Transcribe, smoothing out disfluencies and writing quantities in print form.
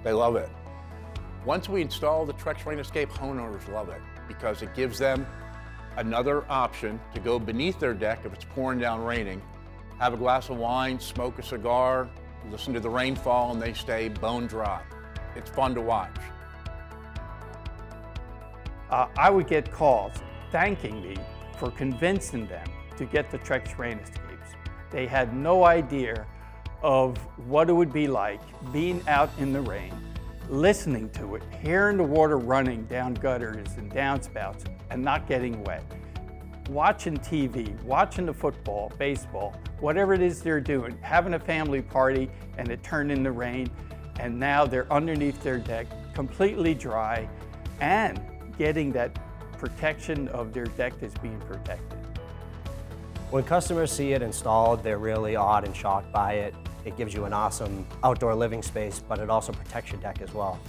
They love it. Once we install the Trex RainEscape, homeowners love it because it gives them another option to go beneath their deck if it's pouring down raining, have a glass of wine, smoke a cigar, listen to the rainfall, and they stay bone dry. It's fun to watch. I would get calls thanking me for convincing them to get the Trex RainEscapes. They had no idea of what it would be like being out in the rain, listening to it, hearing the water running down gutters and downspouts and not getting wet. Watching TV, watching the football, baseball, whatever it is they're doing, having a family party and it turned into rain, and now they're underneath their deck, completely dry, and getting that protection of their deck is being protected. When customers see it installed, they're really awed and shocked by it. It gives you an awesome outdoor living space, but it also protects your deck as well.